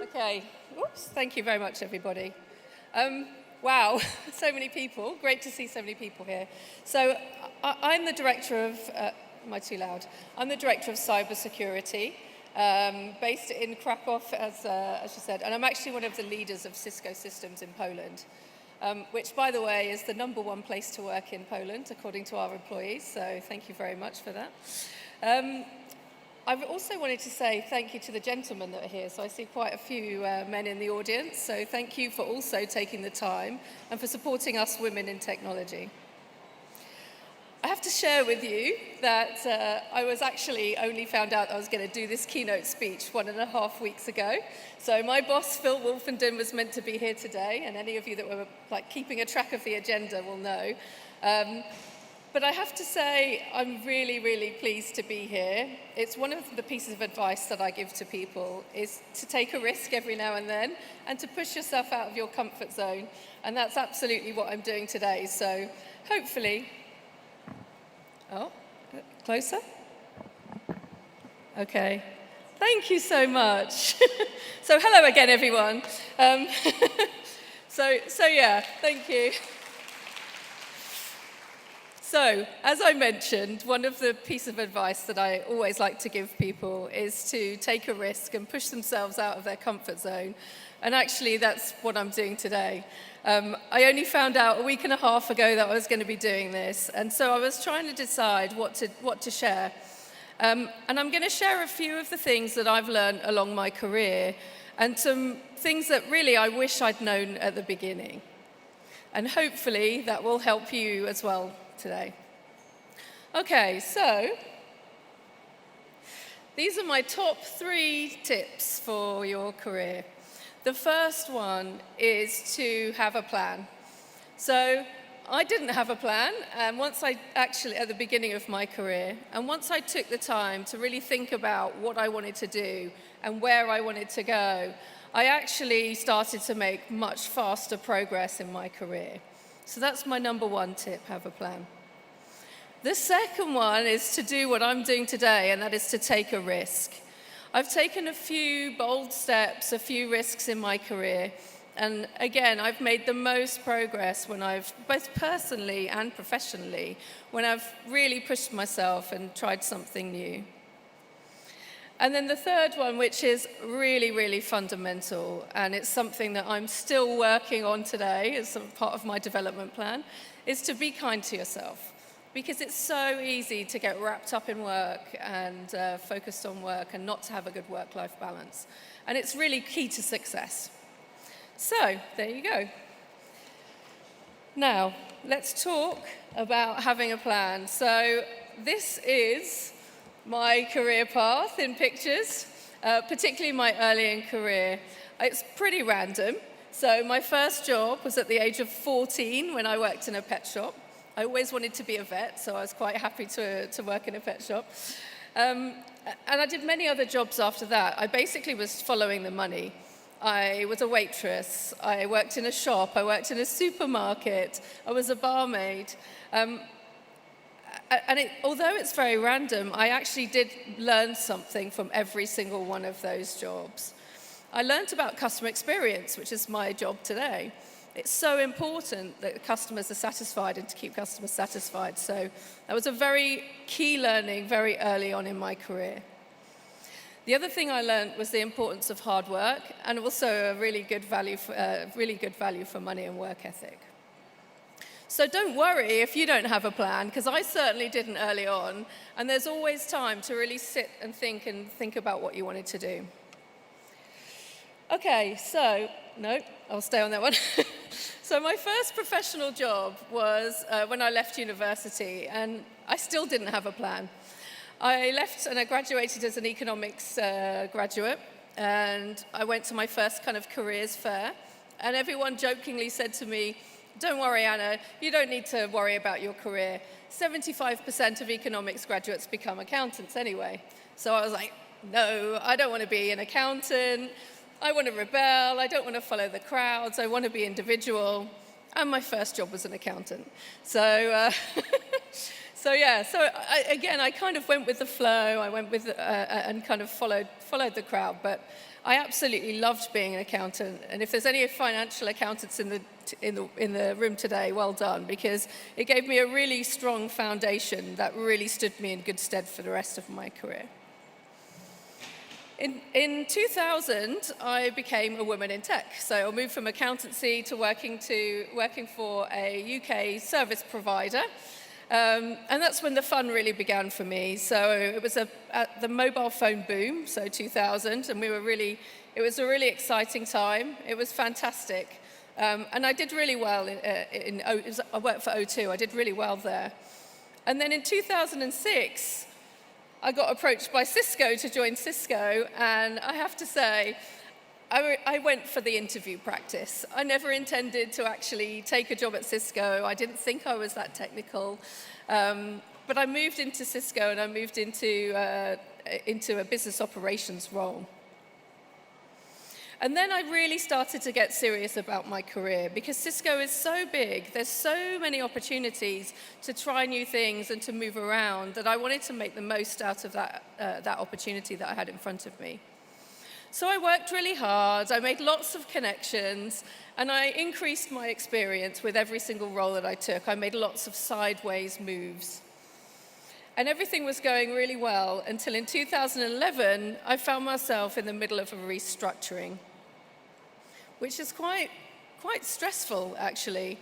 Okay, oops, thank you very much, everybody. Wow, so many people. Great to see so many people here. So I'm the director of, am I too loud? I'm the director of cybersecurity, based in Krakow, as you said, and I'm actually one of the leaders of Cisco systems in Poland, which, by the way, is the #1 place to work in Poland, according to our employees, so thank you very much for that. I've also wanted to say thank you to the gentlemen that are here. So I see quite a few men in the audience. So thank you for also taking the time and for supporting us women in technology. I have to share with you that I was actually only found out I was going to do this keynote speech 1.5 weeks ago. So my boss, Phil Wolfenden, was meant to be here today. And any of you that were keeping a track of the agenda will know. But I have to say, I'm really, really pleased to be here. It's one of the pieces of advice that I give to people is to take a risk every now and then and to push yourself out of your comfort zone. And that's absolutely what I'm doing today. So hopefully, closer? Okay. Thank you so much. So hello again, everyone. So yeah, thank you. So, as I mentioned, one of the pieces of advice that I always like to give people is to take a risk and push themselves out of their comfort zone. And actually, that's what I'm doing today. I only found out a week and a half ago that I was going to be doing this. And so I was trying to decide what to share. And I'm going to share a few of the things that I've learned along my career and some things that really I wish I'd known at the beginning. And hopefully that will help you as well today. Okay, so these are my top 3 tips for your career. The first one is to have a plan. So I didn't have a plan, and at the beginning of my career, and once I took the time to really think about what I wanted to do and where I wanted to go, I actually started to make much faster progress in my career. So that's my #1 tip, have a plan. The second one is to do what I'm doing today, and that is to take a risk. I've taken a few bold steps, a few risks in my career, and again, I've made the most progress when I've, both personally and professionally, when I've really pushed myself and tried something new. And then the third one, which is really, really fundamental, and it's something that I'm still working on today as part of my development plan, is to be kind to yourself. Because it's so easy to get wrapped up in work and focused on work and not to have a good work-life balance. And it's really key to success. So, there you go. Now, let's talk about having a plan. So, this is my career path in pictures, particularly my early in career. It's pretty random. So my first job was at the age of 14 when I worked in a pet shop. I always wanted to be a vet, so I was quite happy to work in a pet shop. And I did many other jobs after that. I basically was following the money. I was a waitress. I worked in a shop. I worked in a supermarket. I was a barmaid. Although it's very random, I actually did learn something from every single one of those jobs. I learned about customer experience, which is my job today. It's so important that customers are satisfied and to keep customers satisfied. So that was a very key learning very early on in my career. The other thing I learned was the importance of hard work and also a really good value for money and work ethic. So don't worry if you don't have a plan, because I certainly didn't early on, and there's always time to really sit and think about what you wanted to do. Okay, so, no, I'll stay on that one. So my first professional job was when I left university, and I still didn't have a plan. I left and I graduated as an economics graduate, and I went to my first kind of careers fair, and everyone jokingly said to me, "Don't worry, Anna, you don't need to worry about your career. 75% of economics graduates become accountants anyway." So I was like, no, I don't want to be an accountant. I want to rebel. I don't want to follow the crowds. I want to be individual. And my first job was an accountant. So Again, I kind of went with the flow. I went with and kind of followed the crowd. But I absolutely loved being an accountant. And if there's any financial accountants in the room today, well done, because it gave me a really strong foundation that really stood me in good stead for the rest of my career. In 2000, I became a woman in tech. So I moved from accountancy to working for a UK service provider. And that's when the fun really began for me. So it was at the mobile phone boom, so 2000, and it was a really exciting time. It was fantastic. And I did really well I worked for O2, I did really well there. And then in 2006, I got approached by Cisco to join Cisco, and I have to say, I went for the interview practice. I never intended to actually take a job at Cisco. I didn't think I was that technical. But I moved into Cisco, and I moved into a business operations role. And then I really started to get serious about my career, because Cisco is so big, there's so many opportunities to try new things and to move around, that I wanted to make the most out of that opportunity that I had in front of me. So I worked really hard, I made lots of connections, and I increased my experience with every single role that I took. I made lots of sideways moves. And everything was going really well until in 2011, I found myself in the middle of a restructuring, which is quite stressful, actually.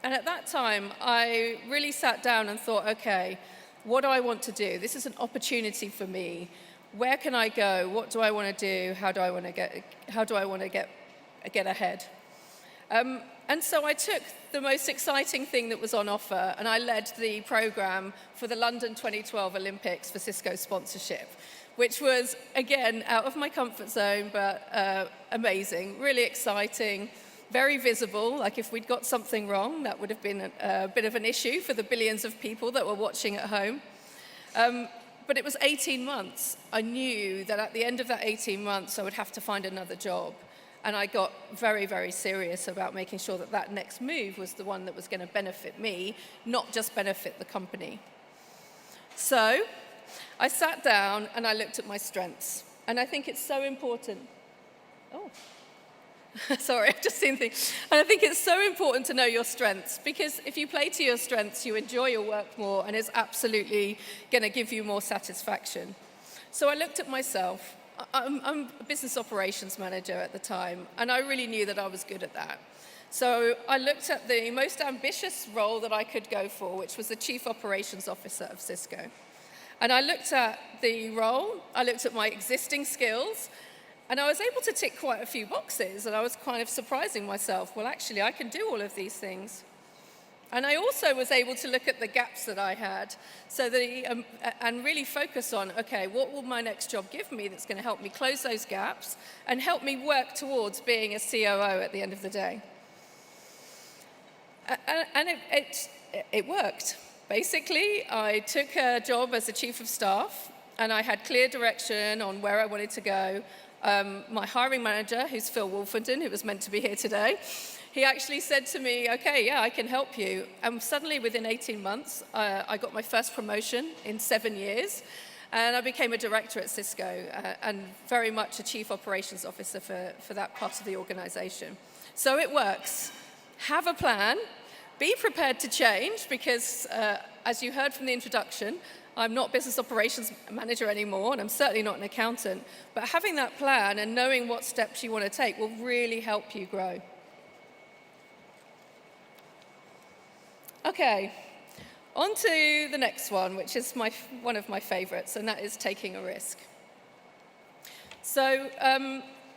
And at that time, I really sat down and thought, okay, what do I want to do? This is an opportunity for me. Where can I go? What do I want to do? How do I want to get ahead? And so I took the most exciting thing that was on offer, and I led the program for the London 2012 Olympics for Cisco sponsorship, which was, again, out of my comfort zone, but amazing, really exciting, very visible. Like if we'd got something wrong, that would have been a bit of an issue for the billions of people that were watching at home. But it was 18 months. I knew that at the end of that 18 months, I would have to find another job. And I got very, very serious about making sure that that next move was the one that was going to benefit me, not just benefit the company. So I sat down and I looked at my strengths. And I think it's so important. Oh, sorry, I've just seen things. And I think it's so important to know your strengths, because if you play to your strengths, you enjoy your work more, and it's absolutely going to give you more satisfaction. So I looked at myself. I'm a business operations manager at the time, and I really knew that I was good at that. So I looked at the most ambitious role that I could go for, which was the Chief Operations Officer of Cisco. And I looked at the role, I looked at my existing skills, and I was able to tick quite a few boxes, and I was kind of surprising myself. Well, actually, I can do all of these things. And I also was able to look at the gaps that I had and really focus on, okay, what will my next job give me that's going to help me close those gaps and help me work towards being a COO at the end of the day. And it worked. Basically, I took a job as a chief of staff, and I had clear direction on where I wanted to go. My hiring manager, who's Phil Wolfenden, who was meant to be here today, he actually said to me, okay, yeah, I can help you. And suddenly, within 18 months, I got my first promotion in 7 years, and I became a director at Cisco, and very much a chief operations officer for that part of the organization. So it works. Have a plan. Be prepared to change, because as you heard from the introduction, I'm not business operations manager anymore, and I'm certainly not an accountant. But having that plan and knowing what steps you want to take will really help you grow. Okay, on to the next one, which is one of my favorites, and that is taking a risk. So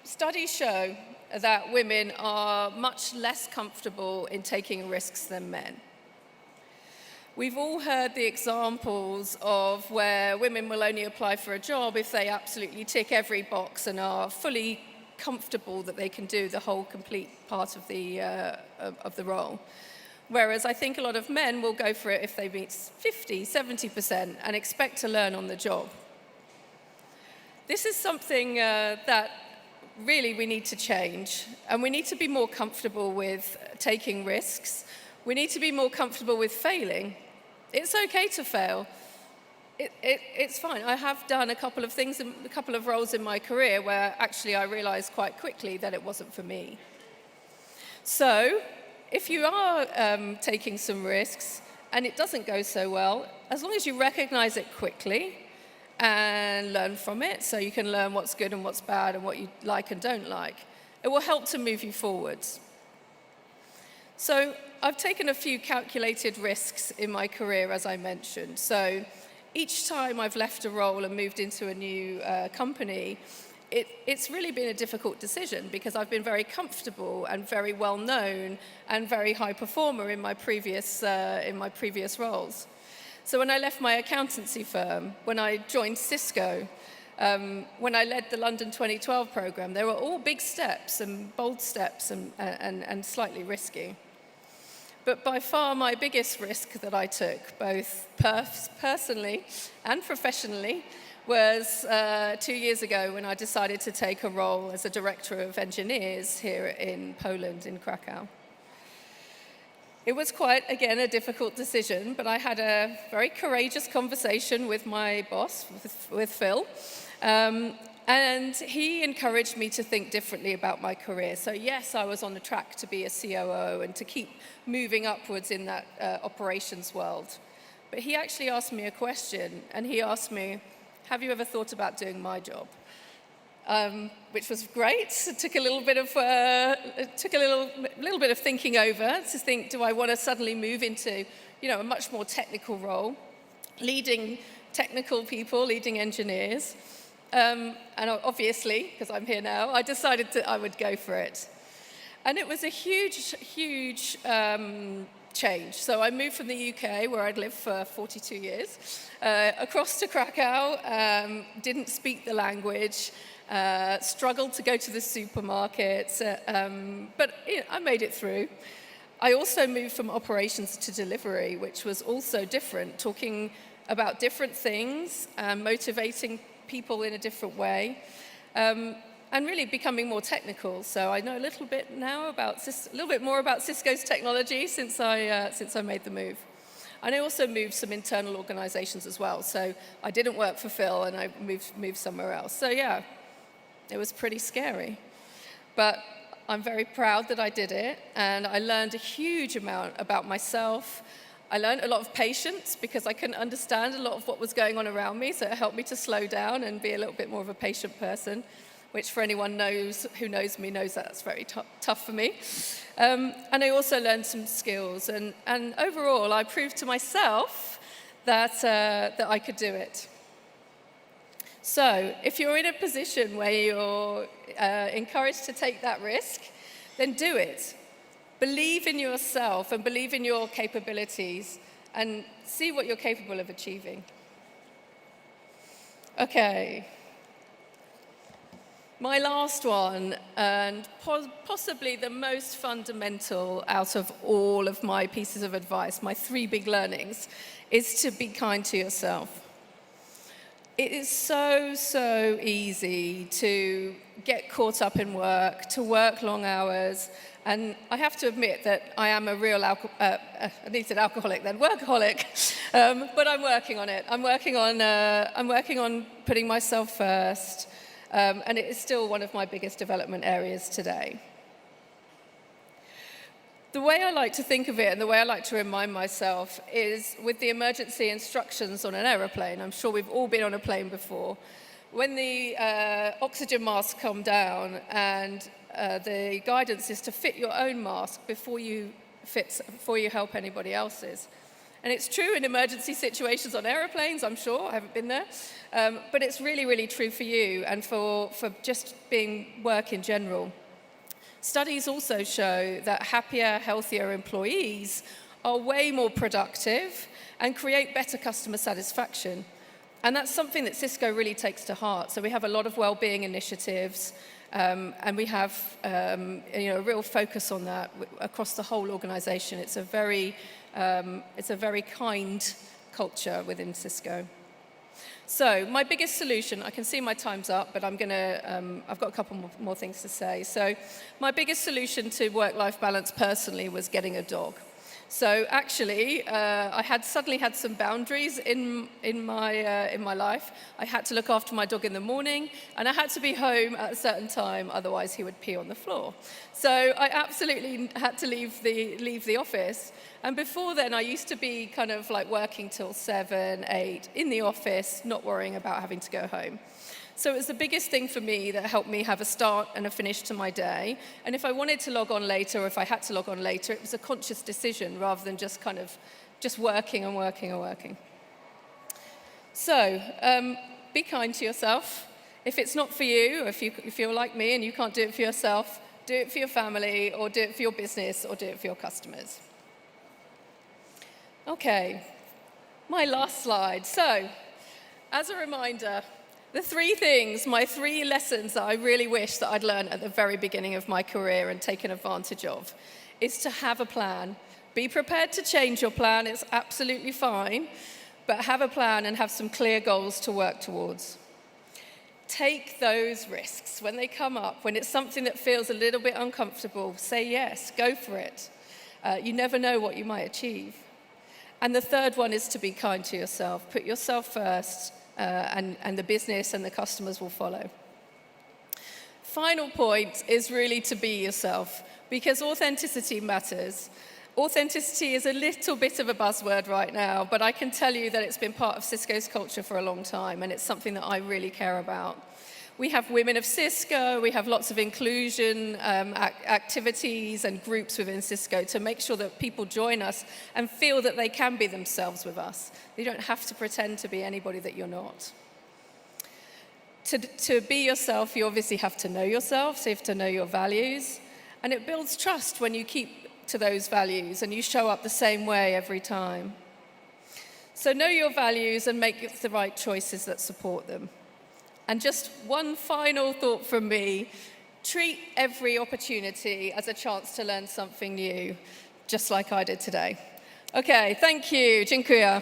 studies show that women are much less comfortable in taking risks than men. We've all heard the examples of where women will only apply for a job if they absolutely tick every box and are fully comfortable that they can do the whole complete part of the role. Whereas I think a lot of men will go for it if they meet 50, 70% and expect to learn on the job. This is something that really we need to change, and we need to be more comfortable with taking risks. We need to be more comfortable with failing, It's okay to fail. It's fine. I have done a couple of things, a couple of roles in my career where actually I realized quite quickly that it wasn't for me. So if you are taking some risks and it doesn't go so well, as long as you recognize it quickly and learn from it, so you can learn what's good and what's bad and what you like and don't like, it will help to move you forwards. So I've taken a few calculated risks in my career, as I mentioned. So each time I've left a role and moved into a new company, it's really been a difficult decision because I've been very comfortable and very well known and very high performer in my previous roles. So when I left my accountancy firm, when I joined Cisco, when I led the London 2012 program, they were all big steps and bold steps and slightly risky. But by far my biggest risk that I took, both personally and professionally, was 2 years ago when I decided to take a role as a director of engineers here in Poland, in Krakow. It was quite, again, a difficult decision, but I had a very courageous conversation with my boss, with Phil, and he encouraged me to think differently about my career. So yes, I was on the track to be a COO and to keep moving upwards in that operations world. But he actually asked me a question, and he asked me, have you ever thought about doing my job? Which was great. It took a little bit of thinking over to think, do I want to suddenly move into, a much more technical role, leading technical people, leading engineers? And obviously, because I'm here now, I decided that I would go for it. And it was a huge change. So I moved from the UK, where I'd lived for 42 years, across to Krakow, didn't speak the language, struggled to go to the supermarket, but I made it through. I also moved from operations to delivery, which was also different, talking about different things, motivating people in a different way, and really becoming more technical. So I know a little bit more about Cisco's technology since I made the move. And I also moved some internal organizations as well. So I didn't work for Phil, and I moved somewhere else. So yeah, it was pretty scary. But I'm very proud that I did it, and I learned a huge amount about myself. I learned a lot of patience because I couldn't understand a lot of what was going on around me, so it helped me to slow down and be a little bit more of a patient person, which for anyone who knows me knows that's very tough for me. And I also learned some skills, and overall I proved to myself that I could do it. So if you're in a position where you're encouraged to take that risk, then do it. Believe in yourself and believe in your capabilities and see what you're capable of achieving. Okay. My last one, and possibly the most fundamental out of all of my pieces of advice, my 3 big learnings, is to be kind to yourself. It is so easy to get caught up in work, to work long hours, and I have to admit that I am a real workaholic, but I'm working on it. I'm working on putting myself first, and it is still one of my biggest development areas today. The way I like to think of it and the way I like to remind myself is with the emergency instructions on an aeroplane. I'm sure we've all been on a plane before. When the oxygen masks come down and the guidance is to fit your own mask before you help anybody else's. And it's true in emergency situations on aeroplanes, I'm sure. I haven't been there. But it's really true for you and for just being work in general. Studies also show that happier, healthier employees are way more productive and create better customer satisfaction. And that's something that Cisco really takes to heart. So we have a lot of well-being initiatives, and we have a real focus on that across the whole organization. It's a very kind culture within Cisco. So my biggest solution, I can see my time's up, but I've got a couple more things to say. So my biggest solution to work-life balance personally was getting a dog. So actually, I had suddenly had some boundaries in my life. I had to look after my dog in the morning, and I had to be home at a certain time, otherwise he would pee on the floor. So I absolutely had to leave the office. And before then, I used to be kind of like working till 7, 8 in the office, not worrying about having to go home. So it was the biggest thing for me that helped me have a start and a finish to my day. And if I wanted to log on later, or if I had to log on later, it was a conscious decision rather than just kind of just working and working and working. So be kind to yourself. If it's not for you, or if you're like me and you can't do it for yourself, do it for your family, or do it for your business, or do it for your customers. Okay, my last slide. So, as a reminder, the 3 things, my 3 lessons that I really wish that I'd learned at the very beginning of my career and taken advantage of, is to have a plan. Be prepared to change your plan, it's absolutely fine, but have a plan and have some clear goals to work towards. Take those risks when they come up, when it's something that feels a little bit uncomfortable, say yes, go for it. You never know what you might achieve. And the third one is to be kind to yourself. Put yourself first. And the business and the customers will follow. Final point is really to be yourself, because authenticity matters. Authenticity is a little bit of a buzzword right now, but I can tell you that it's been part of Cisco's culture for a long time, and it's something that I really care about. We have Women of Cisco, we have lots of inclusion activities and groups within Cisco to make sure that people join us and feel that they can be themselves with us. You don't have to pretend to be anybody that you're not. To be yourself, you obviously have to know yourself, so you have to know your values, and it builds trust when you keep to those values and you show up the same way every time. So know your values and make the right choices that support them. And just one final thought from me, treat every opportunity as a chance to learn something new, just like I did today. Okay, thank you. Dziękuję.